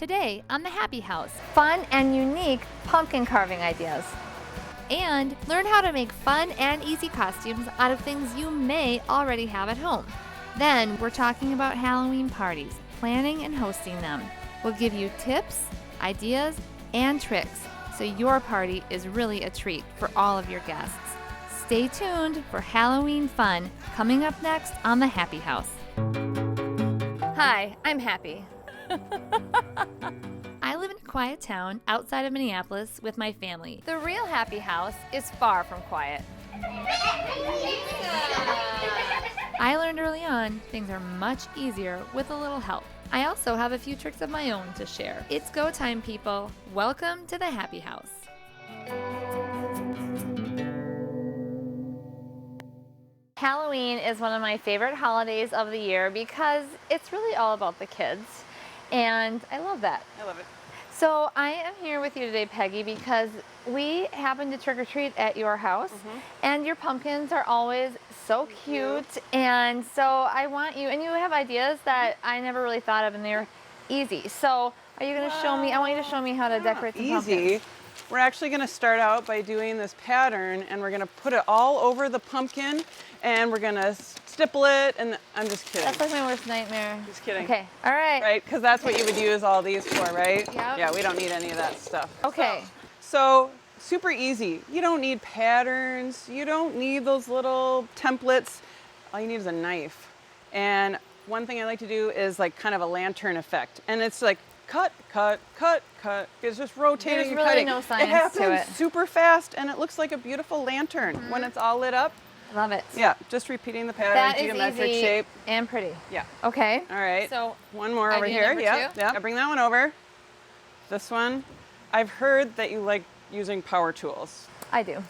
today on the Happy House. Fun and unique pumpkin carving ideas. And learn how to make fun and easy costumes out of things you may already have at home. Then we're talking about Halloween parties, planning and hosting them. We'll give you tips, ideas, and tricks so your party is really a treat for all of your guests. Stay tuned for Halloween fun coming up next on the Happy House. Hi, I'm Happy. I live in a quiet town outside of Minneapolis with my family. The real Happy House is far from quiet. I learned early on things are much easier with a little help. I also have a few tricks of my own to share. It's go time, people. Welcome to the Happy House. Halloween is one of my favorite holidays of the year because it's really all about the kids, and I love that. I love it. So I am here with you today, Peggy, because we happen to trick-or-treat at your house, and your pumpkins are always so cute, and so I want you, and you have ideas that I never really thought of, and they're easy. So are you going to show me, I want you to show me how to decorate some pumpkins. Easy. We're actually going to start out by doing this pattern, and we're going to put it all over the pumpkin, and we're going to stipple it, and I'm just kidding. That's like my worst nightmare. Just kidding. Okay, all right. Right, because that's what you would use all these for, right? Yep. Yeah, we don't need any of that stuff. Okay. So super easy. You don't need patterns. You don't need those little templates. All you need is a knife. And one thing I like to do is like kind of a lantern effect. And it's like cut, cut, cut, cut. It's just rotating There's and really cutting. no science it happens to it. super fast, and it looks like a beautiful lantern when it's all lit up. Love it. Yeah, just repeating the pattern, That is geometric easy shape. and pretty. Yeah. Okay. All right. So one more over idea here. number Yeah. two. Yeah. I'll bring that one over. This one. I've heard that you like using power tools. I do.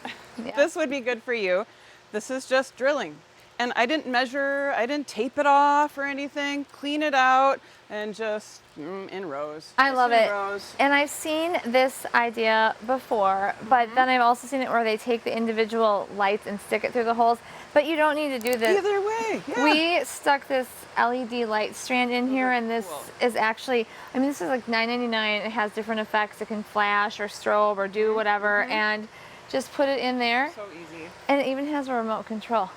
Yeah. This would be good for you. This is just drilling. And I didn't measure, I didn't tape it off or anything. Clean it out and just in rows. I Just love in it. rows. And I've seen this idea before, but then I've also seen it where they take the individual lights and stick it through the holes. But you don't need to do this. Either way, yeah. We stuck this LED light strand in here, and this cool. is actually, I mean, this is like $9.99. It has different effects. It can flash or strobe or do whatever, and just put it in there. So easy. And it even has a remote control.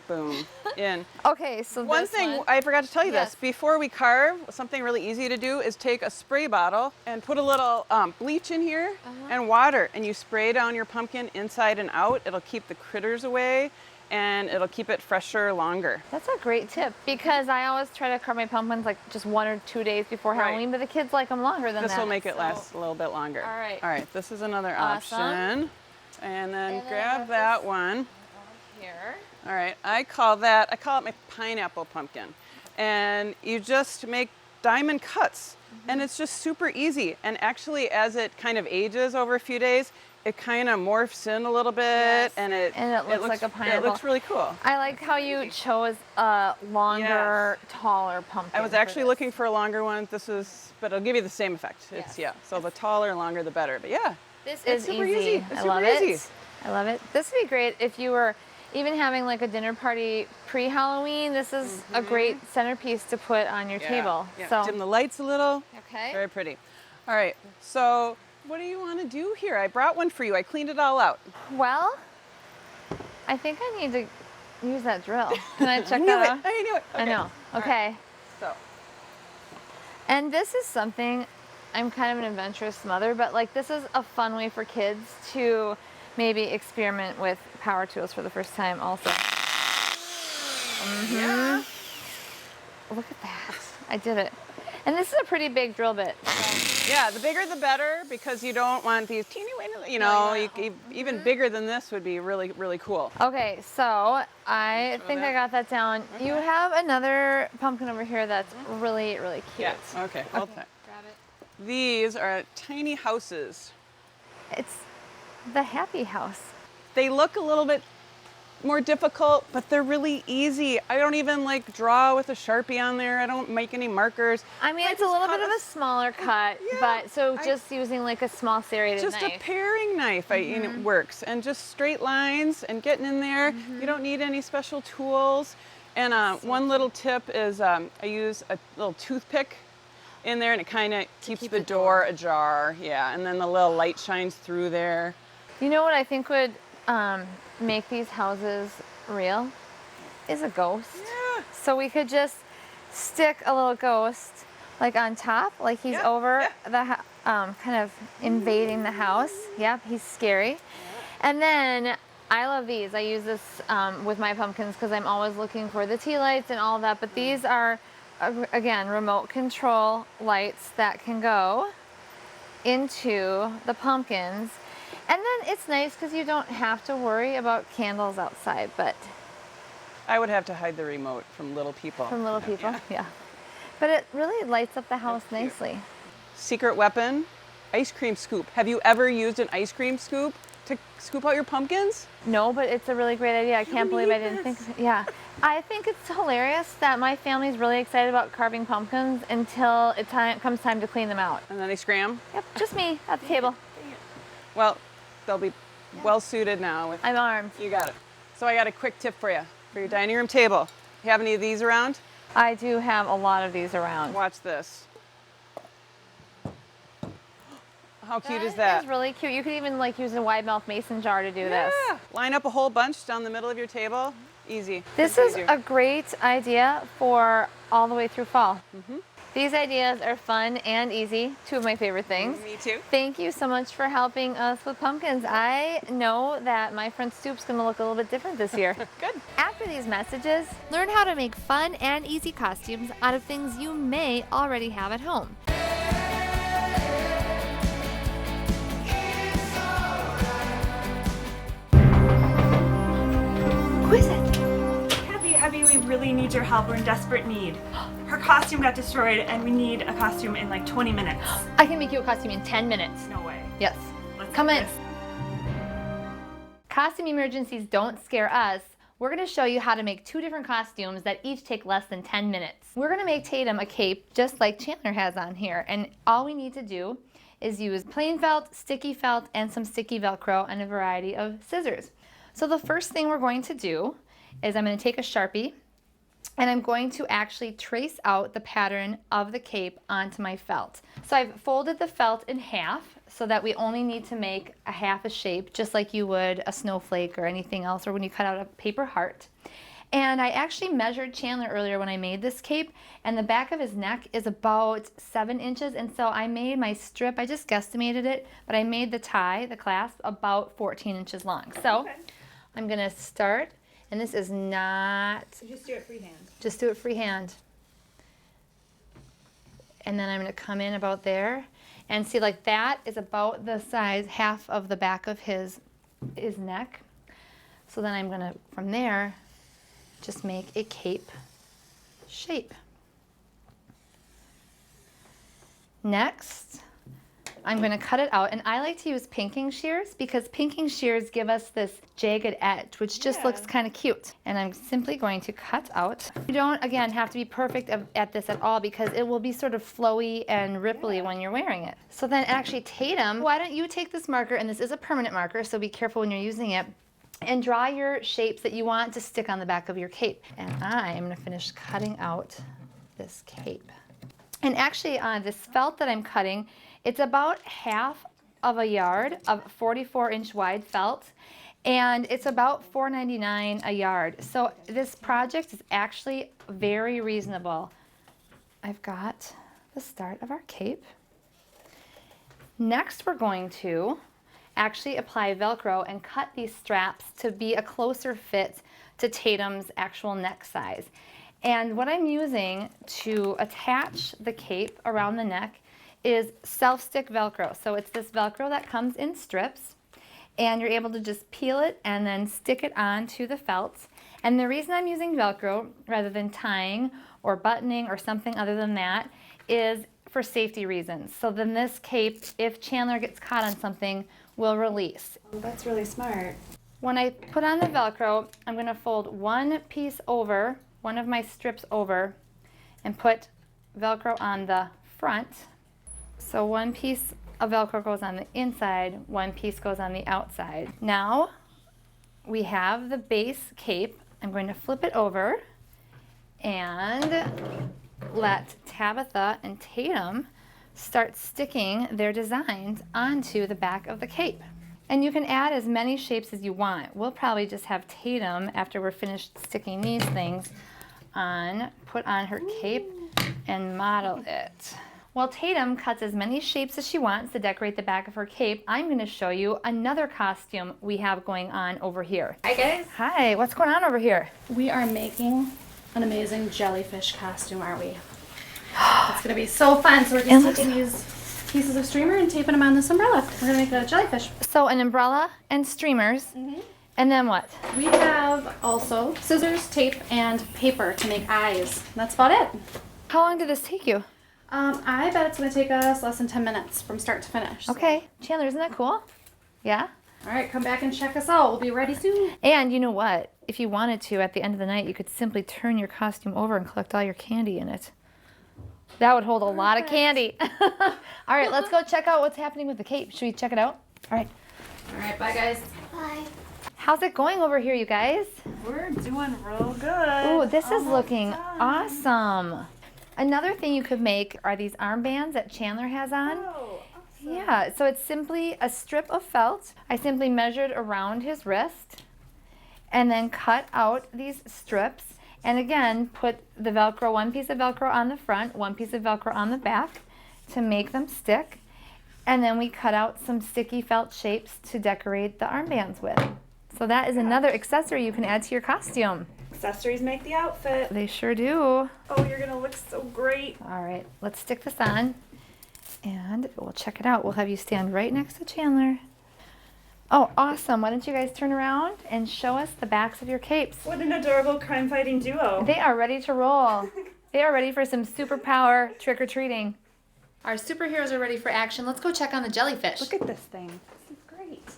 Boom. In. Okay, so One this thing one, I forgot to tell you Yes. this. Before we carve, something really easy to do is take a spray bottle and put a little bleach in here and water, and you spray down your pumpkin inside and out. It'll keep the critters away, and it'll keep it fresher longer. That's a great tip, because I always try to carve my pumpkins like just 1 or 2 days before Right. Halloween, but the kids like them longer than that. This will make it so- last a little bit longer. All right. All right, this is another Awesome. option. And then And then grab I've got that this- one. Here. All right, I call it my pineapple pumpkin. And you just make diamond cuts, and it's just super easy. And actually, as it kind of ages over a few days, it kind of morphs in a little bit, Yes. and it looks like a pineapple. It looks really cool. I like how you chose a longer, taller pumpkin. I was for actually this. looking for a longer one. This is, but it'll give you the same effect. It's Yes. So the taller, longer, the better. But yeah, This it's is super easy. easy. It's I love super it. easy. I love it. This would be great if you were even having like a dinner party pre-Halloween. This is a great centerpiece to put on your table. Yeah. So Dim the lights a little. okay. Very pretty. All right. So what do you want to do here? I brought one for you. I cleaned it all out. Well, I think I need to use that drill. Can I I check knew that it. out? I knew it. I Okay. know. All right. Okay. So And this is something, I'm kind of an adventurous mother, but like this is a fun way for kids to maybe experiment with power tools for the first time also. yeah. Look at that. I did it. And this is a pretty big drill bit. Yeah, the bigger the better, because you don't want these teeny weeny, you know, even bigger than this would be really, really cool. Okay, so I think I got that down. You have another pumpkin over here that's really, really cute. Yeah. Okay. Hold that. Grab it. These are tiny houses. It's the Happy House. They look a little bit more difficult, but they're really easy. I don't even like draw with a Sharpie on there. I don't make any markers. I mean, I it's a just little cut bit of a smaller cut, Yeah, but so I- just using like a small serrated Just knife. a paring knife, it works, and just straight lines and getting in there. You don't need any special tools. And one little tip is I use a little toothpick in there, and it kind of keeps the door ajar. Yeah, and then the little light shines through there. You know what I think would make these houses real? Is a ghost. Yeah. So we could just stick a little ghost like on top, like he's over the kind of invading the house. Yep, he's scary. And then I love these. I use this with my pumpkins because I'm always looking for the tea lights and all that. But these are, again, remote control lights that can go into the pumpkins. And then it's nice because you don't have to worry about candles outside. But I would have to hide the remote from little people. from little people, yeah. But it really lights up the house nicely. Secret weapon, ice cream scoop. Have you ever used an ice cream scoop to scoop out your pumpkins? No, but it's a really great idea. I can't believe I didn't think. Yeah, I think it's hilarious that my family's really excited about carving pumpkins until it comes time to clean them out. And then they scram? Yep, just me at the table. Well, they'll be well suited now. I'm armed. You got it. So I got a quick tip for you for your dining room table. You have any of these around? I do have a lot of these around. Watch this. How cute is that? It's really cute. You could even like use a wide mouth mason jar to do this. Line up a whole bunch down the middle of your table. Easy. This It's is easier. a great idea for all the way through fall. These ideas are fun and easy, two of my favorite things. Me too. Thank you so much for helping us with pumpkins. I know that my front stoop's going to look a little bit different this year. Good. After these messages, Learn how to make fun and easy costumes out of things you may already have at home. who is it? Happi, we really need your help. We're in desperate need. Her costume got destroyed and we need a costume in like 20 minutes. I can make you a costume in 10 minutes. No way. Yes. Let's Come do in. this. Costume emergencies don't scare us. We're going to show you how to make two different costumes that each take less than 10 minutes. We're going to make Tatum a cape just like Chandler has on here. And all we need to do is use plain felt, sticky felt, and some sticky Velcro and a variety of scissors. So the first thing we're going to do is I'm going to take a Sharpie and I'm going to actually trace out the pattern of the cape onto my felt. So I've folded the felt in half so that we only need to make a half a shape, just like you would a snowflake or anything else, or when you cut out a paper heart. And I actually measured Chandler earlier when I made this cape, and the back of his neck is about 7 inches, and so I made my strip, I just guesstimated it, but I made the tie, the clasp, about 14 inches long. So I'm gonna start, and this is not... Just do it freehand. Just do it freehand. And then I'm going to come in about there. And see, like that is about the size, half of the back of his neck. So then I'm going to, from there, just make a cape shape. Next, I'm going to cut it out, and I like to use pinking shears because pinking shears give us this jagged edge, which just looks kind of cute. And I'm simply going to cut out. You don't, again, have to be perfect at this at all because it will be sort of flowy and ripply when you're wearing it. So then actually, Tatum, why don't you take this marker, and this is a permanent marker, so be careful when you're using it, and draw your shapes that you want to stick on the back of your cape. And I am going to finish cutting out this cape. And actually, this felt that I'm cutting, it's about half of a yard of 44-inch wide felt, and it's about $4.99 a yard. So this project is actually very reasonable. I've got the start of our cape. Next, we're going to actually apply Velcro and cut these straps to be a closer fit to Tatum's actual neck size. And what I'm using to attach the cape around the neck is self-stick Velcro. So it's this Velcro that comes in strips, and you're able to just peel it and then stick it onto the felt. And the reason I'm using Velcro rather than tying or buttoning or something other than that is for safety reasons. So then this cape, if Chandler gets caught on something, will release. Oh, that's really smart. When I put on the Velcro, I'm going to fold one piece over, one of my strips over, and put Velcro on the front. So one piece of Velcro goes on the inside, one piece goes on the outside. Now we have the base cape. I'm going to flip it over and let Tabitha and Tatum start sticking their designs onto the back of the cape. And you can add as many shapes as you want. We'll probably just have Tatum, after we're finished sticking these things on, put on her cape and model it. While Tatum cuts as many shapes as she wants to decorate the back of her cape, I'm going to show you another costume we have going on over here. Hi guys. Hi, what's going on over here? We are making an amazing jellyfish costume, aren't we? It's gonna be so fun. So we're just taking these pieces of streamer and taping them on this umbrella. We're gonna make a jellyfish. So an umbrella and streamers, and then what? We have also scissors, tape, and paper to make eyes. That's about it. How long did this take you? I bet it's gonna take us less than 10 minutes from start to finish. Okay, Chandler, isn't that cool? Yeah? All right, come back and check us out. We'll be ready soon. And you know what? If you wanted to, at the end of the night, you could simply turn your costume over and collect all your candy in it. That would hold a lot of candy. All right, let's go check out what's happening with the cape. Should we check it out? All right. All right, bye guys. Bye. How's it going over here, you guys? We're doing real good. Ooh, this is Almost looking done. awesome. Another thing you could make are these armbands that Chandler has on. Oh, awesome. Yeah, so it's simply a strip of felt. I simply measured around his wrist and then cut out these strips. And again, put the Velcro, one piece of Velcro on the front, one piece of Velcro on the back to make them stick. And then we cut out some sticky felt shapes to decorate the armbands with. So that is another accessory you can add to your costume. Accessories make the outfit. They sure do. Oh, you're gonna look so great. All right, let's stick this on and we'll check it out. We'll have you stand right next to Chandler. Oh, awesome. Why don't you guys turn around and show us the backs of your capes? What an adorable crime-fighting duo. They are ready to roll. They are ready for some superpower trick-or-treating. Our superheroes are ready for action. Let's go check on the jellyfish. Look at this thing. This is great.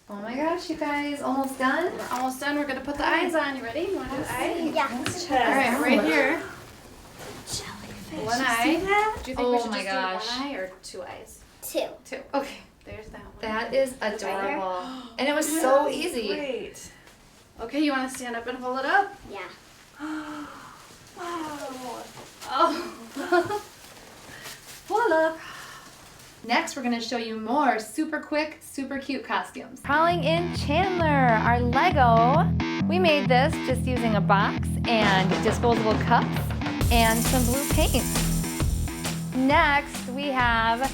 Oh my gosh, you guys, almost done? We're almost done. We're gonna put the eyes on. You ready? You want to do the eye? Yeah. All right, right here. Jellyfish. One eye. Do you think we Oh should my just gosh. do one eye or two eyes? Two. Two. Okay. There's that one. That is right there. adorable. And it was so easy. Great. Okay, you want to stand up and hold it up? Yeah. Wow. Oh. Voila. Next, we're going to show you more super quick, super cute costumes. Calling in Chandler, our Lego. We made this just using a box and disposable cups and some blue paint. Next, we have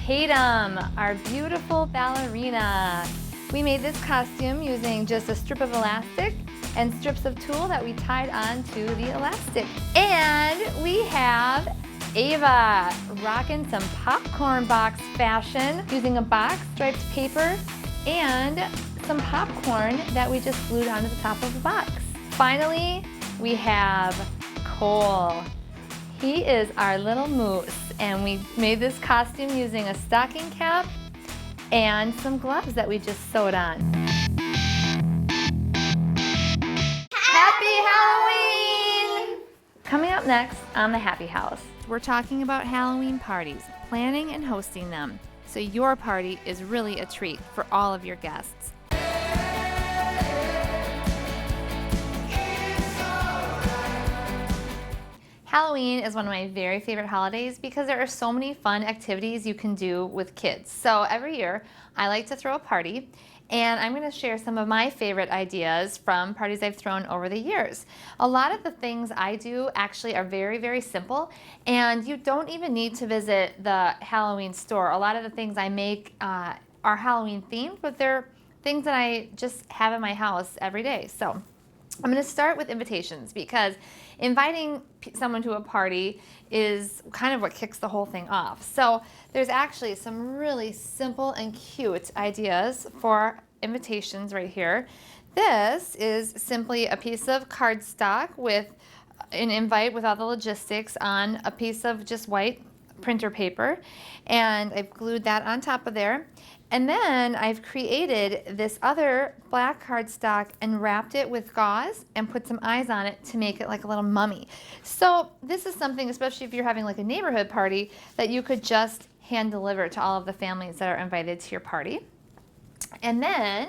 Tatum, our beautiful ballerina. We made this costume using just a strip of elastic and strips of tulle that we tied onto the elastic. And we have Ava, rocking some popcorn box fashion using a box, striped paper, and some popcorn that we just glued onto the top of the box. Finally, we have Cole. He is our little moose, and we made this costume using a stocking cap and some gloves that we just sewed on. Happy Halloween! Coming up next on the Happy House, we're talking about Halloween parties, planning and hosting them, so your party is really a treat for all of your guests. Halloween is one of my very favorite holidays because there are so many fun activities you can do with kids. So every year, I like to throw a party, and I'm going to share some of my favorite ideas from parties I've thrown over the years. A lot of the things I do actually are very, very simple, and you don't even need to visit the Halloween store. A lot of the things I make are Halloween themed, but they're things that I just have in my house every day. So I'm going to start with invitations because inviting someone to a party is kind of what kicks the whole thing off. So there's actually some really simple and cute ideas for invitations right here. This is simply a piece of cardstock with an invite with all the logistics on a piece of just white printer paper, and I've glued that on top of there. And then I've created this other black cardstock and wrapped it with gauze and put some eyes on it to make it like a little mummy. So this is something, especially if you're having like a neighborhood party, that you could just hand deliver to all of the families that are invited to your party. And then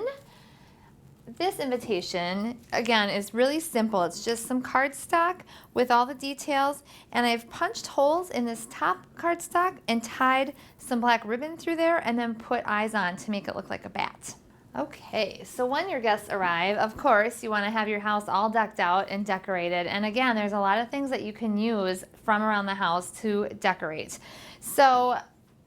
this invitation, again, is really simple. It's just some cardstock with all the details, and I've punched holes in this top cardstock and tied some black ribbon through there and then put eyes on to make it look like a bat. Okay, so when your guests arrive, of course, you want to have your house all decked out and decorated. And again, there's a lot of things that you can use from around the house to decorate. So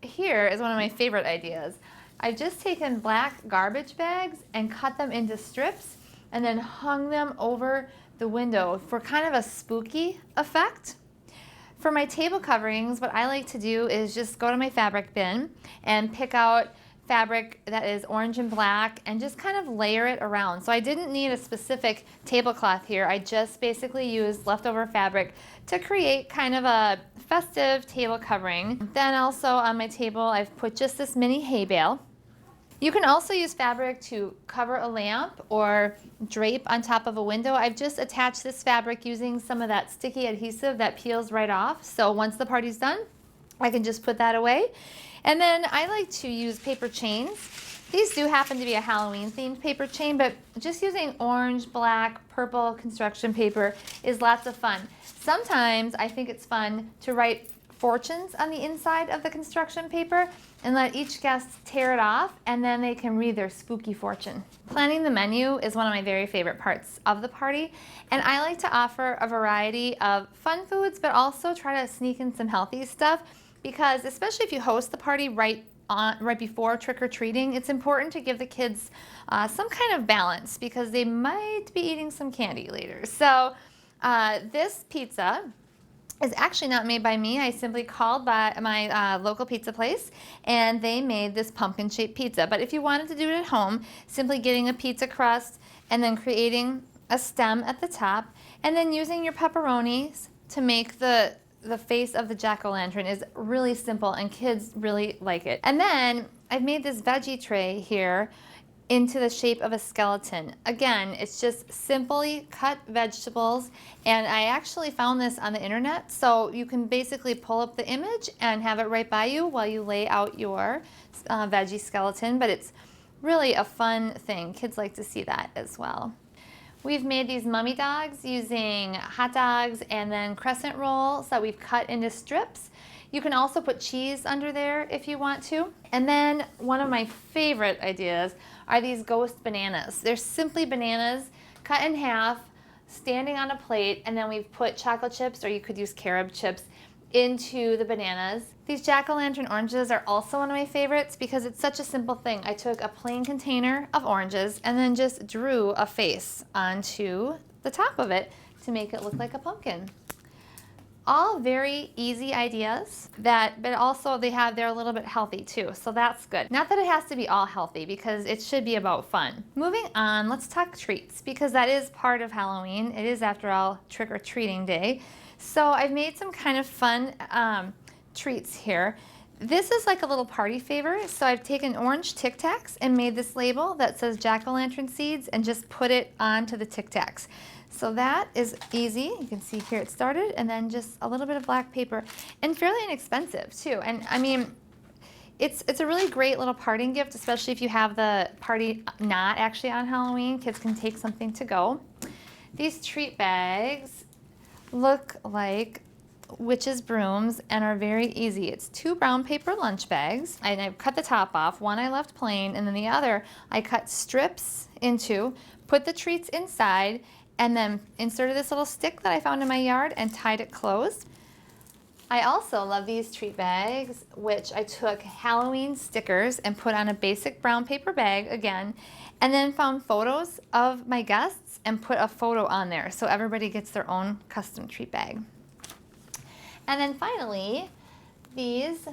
here is one of my favorite ideas. I've just taken black garbage bags and cut them into strips and then hung them over the window for kind of a spooky effect. For my table coverings, what I like to do is just go to my fabric bin and pick out fabric that is orange and black and just kind of layer it around. So I didn't need a specific tablecloth here. I just basically used leftover fabric to create kind of a festive table covering. Then also on my table, I've put just this mini hay bale. You can also use fabric to cover a lamp or drape on top of a window. I've just attached this fabric using some of that sticky adhesive that peels right off. So once the party's done, I can just put that away. And then I like to use paper chains. These do happen to be a Halloween themed paper chain, but just using orange, black, purple construction paper is lots of fun. Sometimes I think it's fun to write fortunes on the inside of the construction paper and let each guest tear it off, and then they can read their spooky fortune. Planning the menu is one of my very favorite parts of the party, and I like to offer a variety of fun foods, but also try to sneak in some healthy stuff, because especially if you host the party right before trick-or-treating, it's important to give the kids some kind of balance because they might be eating some candy later. So this pizza is actually not made by me. I simply called by my local pizza place and they made this pumpkin-shaped pizza. But if you wanted to do it at home, simply getting a pizza crust and then creating a stem at the top and then using your pepperonis to make the face of the jack-o'-lantern is really simple and kids really like it. And then I've made this veggie tray here into the shape of a skeleton. Again, it's just simply cut vegetables, and I actually found this on the internet, so you can basically pull up the image and have it right by you while you lay out your veggie skeleton, but it's really a fun thing. Kids like to see that as well. We've made these mummy dogs using hot dogs and then crescent rolls that we've cut into strips. You can also put cheese under there if you want to. And then one of my favorite ideas are these ghost bananas. They're simply bananas cut in half, standing on a plate, and then we've put chocolate chips, or you could use carob chips, into the bananas. These jack-o'-lantern oranges are also one of my favorites because it's such a simple thing. I took a plain container of oranges and then just drew a face onto the top of it to make it look like a pumpkin. All very easy ideas but also they're a little bit healthy too, so that's good. Not that it has to be all healthy because it should be about fun. Moving on, let's talk treats because that is part of Halloween. It is, after all, trick-or-treating day. So I've made some kind of fun treats here. This is like a little party favor. So I've taken orange Tic Tacs and made this label that says jack-o'-lantern seeds and just put it onto the Tic Tacs. So that is easy. You can see here it started, and then just a little bit of black paper, and fairly inexpensive too. And I mean, it's a really great little parting gift, especially if you have the party not actually on Halloween. Kids can take something to go. These treat bags look like witches' brooms and are very easy. It's 2 brown paper lunch bags, and I've cut the top off. One I left plain, and then the other I cut strips into, put the treats inside, and then inserted this little stick that I found in my yard and tied it closed. I also love these treat bags, which I took Halloween stickers and put on a basic brown paper bag again, and then found photos of my guests and put a photo on there so everybody gets their own custom treat bag. And then finally, these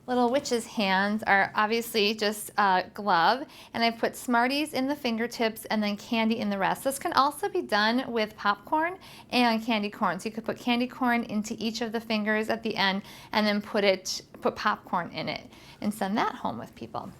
little witch's hands are obviously just a glove, and I put Smarties in the fingertips and then candy in the rest. This can also be done with popcorn and candy corn. So you could put candy corn into each of the fingers at the end and then put popcorn in it and send that home with people.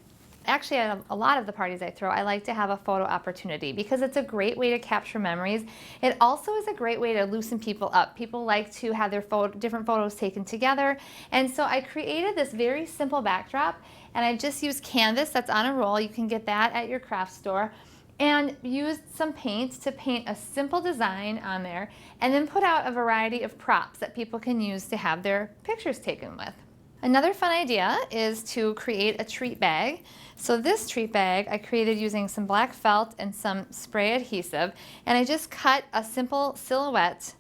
Actually, at a lot of the parties I throw, I like to have a photo opportunity because it's a great way to capture memories. It also is a great way to loosen people up. People like to have their different photos taken together. And so I created this very simple backdrop, and I just used canvas that's on a roll. You can get that at your craft store. and used some paint to paint a simple design on there, and then put out a variety of props that people can use to have their pictures taken with. Another fun idea is to create a treat bag. So this treat bag I created using some black felt and some spray adhesive, and I just cut a simple silhouette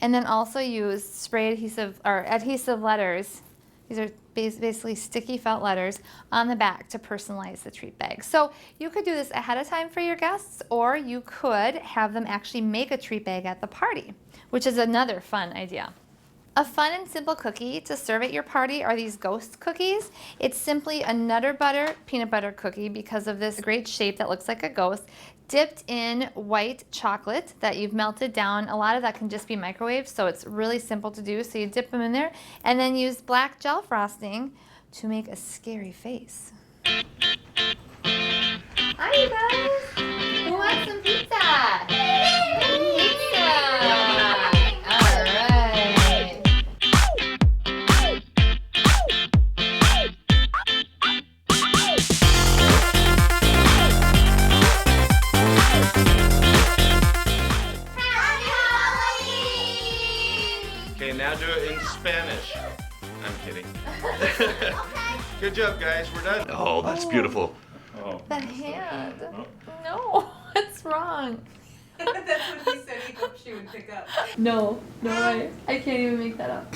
and then also used spray adhesive or adhesive letters. These are basically sticky felt letters on the back to personalize the treat bag. So you could do this ahead of time for your guests, or you could have them actually make a treat bag at the party, which is another fun idea. A fun and simple cookie to serve at your party are these ghost cookies. It's simply a Nutter Butter peanut butter cookie because of this great shape that looks like a ghost, dipped in white chocolate that you've melted down. A lot of that can just be microwaved, so it's really simple to do. So you dip them in there and then use black gel frosting to make a scary face. Hi, you guys. Who wants some pizza? Pizza. All right. Okay, now do it in Spanish. I'm kidding. Good job, guys. We're done. Oh, that's beautiful. Oh. The hand. No, what's wrong? That's what he said he hoped she would pick up. No, I can't even make that up.